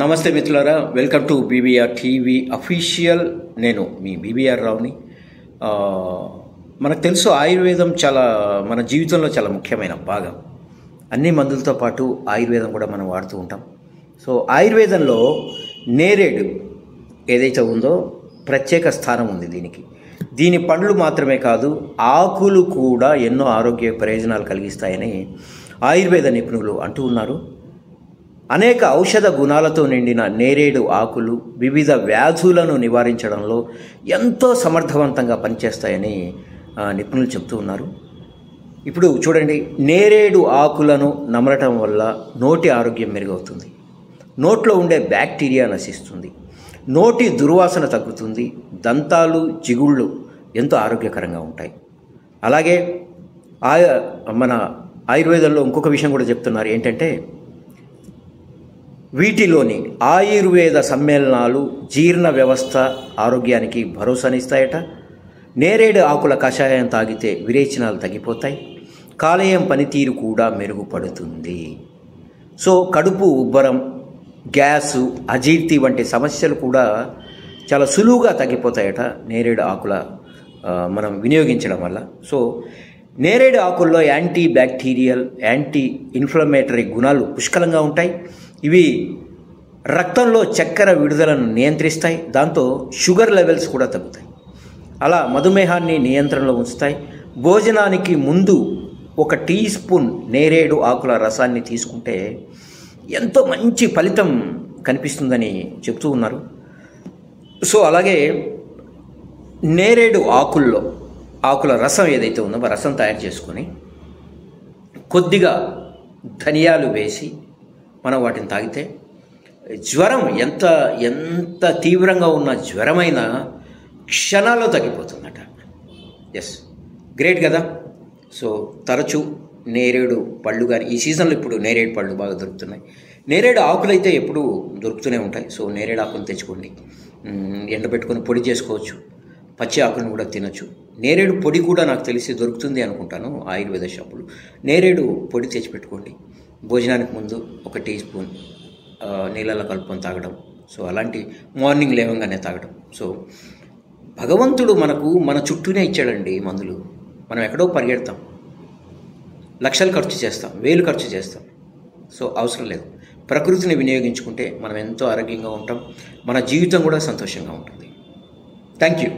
నమస్తే మిత్రులారా, welcome to BBR TV official. నేను మీ బీబీఆర్ రావుని. మనకు తెలుసు ఆయుర్వేదం చాలా మన జీవితంలో చాలా ముఖ్యమైన భాగం. అన్ని మందులతో పాటు ఆయుర్వేదం కూడా మనం వాడుతూ ఉంటాం. సో ఆయుర్వేదంలో నేరేడు ఏదైతే ఉందో ప్రత్యేక స్థానం ఉంది దీనికి. దీని పండ్లు మాత్రమే కాదు, ఆకులు కూడా ఎన్నో ఆరోగ్య ప్రయోజనాలు కలిగిస్తాయని ఆయుర్వేద నిపుణులు అంటూ ఉన్నారు. అనేక ఔషధ గుణాలతో నిండిన నేరేడు ఆకులు వివిధ వ్యాధులను నివారించడంలో ఎంతో సమర్థవంతంగా పనిచేస్తాయని నిపుణులు చెబుతూ ఉన్నారు. ఇప్పుడు చూడండి, నేరేడు ఆకులను నమలటం వల్ల నోటి ఆరోగ్యం మెరుగవుతుంది, నోట్లో ఉండే బ్యాక్టీరియా నశిస్తుంది, నోటి దుర్వాసన తగ్గుతుంది, దంతాలు జిగుళ్ళు ఎంతో ఆరోగ్యకరంగా ఉంటాయి. అలాగే మన ఆయుర్వేదంలో ఇంకొక విషయం కూడా చెప్తున్నారు. ఏంటంటే వీటిలోని ఆయుర్వేద సమ్మేళనాలు జీర్ణ వ్యవస్థ ఆరోగ్యానికి భరోసానిస్తాయట. నేరేడు ఆకుల కషాయం తాగితే విరేచనాలు తగ్గిపోతాయి, కాలేయం పనితీరు కూడా మెరుగుపడుతుంది. సో కడుపు ఉబ్బరం, గ్యాసు, అజీర్తి వంటి సమస్యలు కూడా చాలా సులువుగా తగ్గిపోతాయట నేరేడు ఆకుల మనం వినియోగించడం వల్ల. సో నేరేడు ఆకుల్లో యాంటీ బ్యాక్టీరియల్, యాంటీ ఇన్ఫ్లమేటరీ గుణాలు పుష్కలంగా ఉంటాయి. ఇవి రక్తంలో చక్కెర విడుదలను నియంత్రిస్తాయి, దాంతో షుగర్ లెవెల్స్ కూడా తగ్గుతాయి. అలా మధుమేహాన్ని నియంత్రణలో ఉంచుతాయి. భోజనానికి ముందు 1 టీ స్పూన్ నేరేడు ఆకుల రసాన్ని తీసుకుంటే ఎంతో మంచి ఫలితం కనిపిస్తుందని చెప్తూ ఉన్నారు. సో అలాగే నేరేడు ఆకుల రసం ఏదైతే ఉందో ఆ రసం తయారు చేసుకొని కొద్దిగా ధనియాలు వేసి మనం వాటిని తాగితే జ్వరం ఎంత తీవ్రంగా ఉన్న జ్వరమైనా క్షణాల్లో తగ్గిపోతుందట. ఎస్, గ్రేట్ కదా. సో తరచూ నేరేడు పళ్ళు కానీ, ఈ సీజన్లో ఇప్పుడు నేరేడు పళ్ళు బాగా దొరుకుతున్నాయి. నేరేడు ఆకులు అయితే ఎప్పుడూ దొరుకుతూనే ఉంటాయి. సో నేరేడు ఆకులు తెచ్చుకోండి, ఎండబెట్టుకొని పొడి చేసుకోవచ్చు, పచ్చి ఆకులను కూడా తినచ్చు. నేరేడు పొడి కూడా నాకు తెలిసి దొరుకుతుంది అనుకుంటాను ఆయుర్వేద షాపులు. నేరేడు పొడి తెచ్చిపెట్టుకోండి. భోజనానికి ముందు 1 టీ స్పూన్ నీళ్ళలో కలుపుకొని తాగడం. సో అలాంటి మార్నింగ్ లేవగానే తాగడం. సో భగవంతుడు మనకు మన చుట్టూనే ఇచ్చాడండి మందులు. మనం ఎక్కడో పరిగెడతాం, లక్షలు ఖర్చు చేస్తాం, వేలు ఖర్చు చేస్తాం. సో అవసరం లేదు. ప్రకృతిని వినియోగించుకుంటే మనం ఎంతో ఆరోగ్యంగా ఉంటాం, మన జీవితం కూడా సంతోషంగా ఉంటుంది. Thank you.